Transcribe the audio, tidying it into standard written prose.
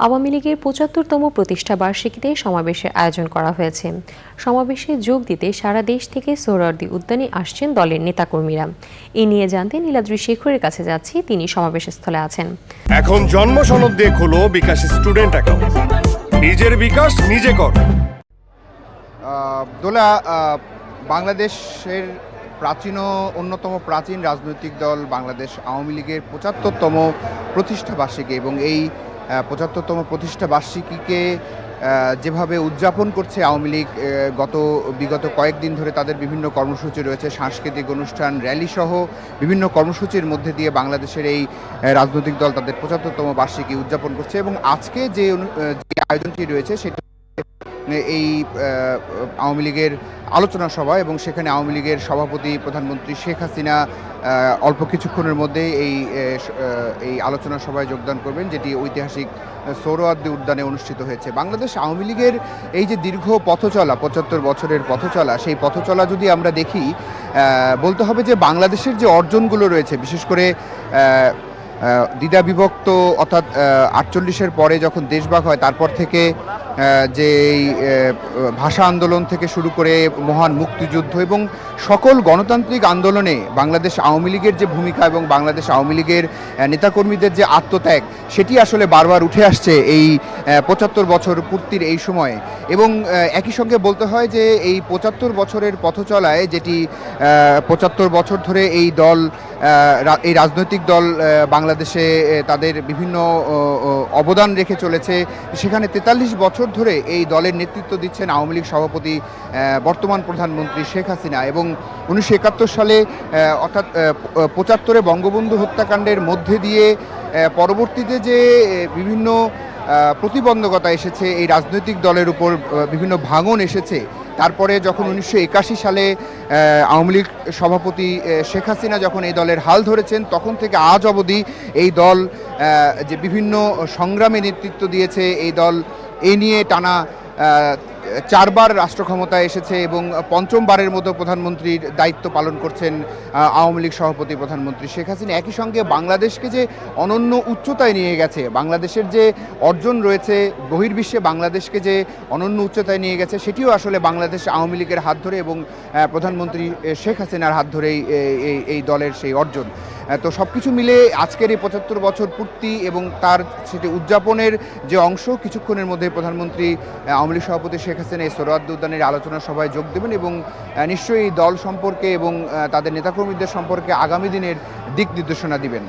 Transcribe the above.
আওয়ামী লীগের ৭৫তম প্রতিষ্ঠা বার্ষিকীতে সমাবেশের আয়োজন করা হয়েছে। সমাবেশে যোগ দিতে সারা দেশ থেকে সোহরাওয়ার্দী উদ্যানে আসছেন দলের নেতাকর্মীরা। এ নিয়ে জানতে নীলাদ্রি শেখরের কাছে যাচ্ছি, তিনি সমাবেশস্থলে আছেন। এখন জন্ম সনদ দিয়ে খোলো বিকাশ স্টুডেন্ট অ্যাকাউন্ট, নিজের বিকাশ নিজে কর। দোলা বাংলাদেশের অন্যতম প্রাচীন রাজনৈতিক দল বাংলাদেশ আওয়ামী লীগের ৭৫তম প্রতিষ্ঠা বার্ষিকী, এবং এই ৭৫তম প্রতিষ্ঠা বার্ষিকীকে যেভাবে উদযাপন করছে আওয়ামী লীগ, বিগত কয়েকদিন ধরে তাদের বিভিন্ন কর্মসূচি রয়েছে, সাংস্কৃতিক অনুষ্ঠান, র্যালি সহ বিভিন্ন কর্মসূচির মধ্যে দিয়ে বাংলাদেশের এই রাজনৈতিক দল তাদের ৭৫তম বার্ষিকী উদযাপন করছে। এবং আজকে যে আয়োজনটি রয়েছে সেটা এই আওয়ামী লীগের আলোচনা সভা, এবং সেখানে আওয়ামী লীগের সভাপতি প্রধানমন্ত্রী শেখ হাসিনা অল্প কিছুক্ষণের মধ্যে এই আলোচনা সভায় যোগদান করবেন, যেটি ঐতিহাসিক সোহরাওয়ার্দী উদ্যানে অনুষ্ঠিত হয়েছে। বাংলাদেশ আওয়ামী লীগের এই যে দীর্ঘ পথচলা, ৭৫ বছরের পথচলা, সেই পথচলা যদি আমরা দেখি, বলতে হবে যে বাংলাদেশের যে অর্জনগুলো রয়েছে, বিশেষ করে দ্বিধা বিভক্ত অর্থাৎ ৪৮-এর পরে যখন দেশভাগ হয়, তারপর থেকে যে ভাষা আন্দোলন থেকে শুরু করে মহান মুক্তিযুদ্ধ এবং সকল গণতান্ত্রিক আন্দোলনে বাংলাদেশ আওয়ামী লীগের যে ভূমিকা এবং বাংলাদেশ আওয়ামী লীগের নেতাকর্মীদের যে আত্মত্যাগ, সেটি আসলে বারবার উঠে আসছে এই ৭৫ বছর পূর্তির এই সময়ে। এবং একই সঙ্গে বলতে হয় যে এই ৭৫ বছরের পথচলায়, যেটি ৭৫ বছর ধরে এই রাজনৈতিক দল বাংলাদেশে তাদের বিভিন্ন অবদান রেখে চলেছে, সেখানে ৪৩ বছর ধরে এই দলের নেতৃত্ব দিচ্ছেন আওয়ামী লীগ সভাপতি বর্তমান প্রধানমন্ত্রী শেখ হাসিনা। এবং ১৯৭১ সালে অর্থাৎ ৭৫-এ বঙ্গবন্ধু হত্যাকাণ্ডের মধ্যে দিয়ে পরবর্তীতে যে বিভিন্ন প্রতিবন্ধকতা এসেছে, এই রাজনৈতিক দলের উপর বিভিন্ন ভাঙন এসেছে, তারপরে যখন ১৯৮১ সালে আওয়ামী লীগ সভাপতি শেখ হাসিনা যখন এই দলের হাল ধরেছেন, তখন থেকে আজ অবধি এই দল যে বিভিন্ন সংগ্রামে নেতৃত্ব দিয়েছে, এই দল এ নিয়ে টানা ৪বার রাষ্ট্র ক্ষমতায় এসেছে এবং পঞ্চমবারের মতো প্রধানমন্ত্রীর দায়িত্ব পালন করছেন আওয়ামী লীগ সভাপতি প্রধানমন্ত্রী শেখ হাসিনা। একই সঙ্গে বাংলাদেশকে যে অনন্য উচ্চতায় নিয়ে গেছে, বাংলাদেশের যে অর্জন রয়েছে বহির্বিশ্বে, বাংলাদেশকে যে অনন্য উচ্চতায় নিয়ে গেছে, সেটিও আসলে বাংলাদেশ আওয়ামী লীগের হাত ধরে এবং প্রধানমন্ত্রী শেখ হাসিনার হাত ধরেই এই দলের সেই অর্জন। তো সব কিছু মিলে আজকের এই ৭৫ বছর পূর্তি এবং তার সেটি উদযাপনের যে অংশ, কিছুক্ষণের মধ্যে প্রধানমন্ত্রী আওয়ামী লীগ সভাপতি শেখ হাসিনা এই সোহরাওয়ার্দী উদ্যানের আলোচনা সভায় যোগ দেবেন এবং নিশ্চয়ই এই দল সম্পর্কে এবং তাদের নেতাকর্মীদের সম্পর্কে আগামী দিনের দিক নির্দেশনা দিবেন।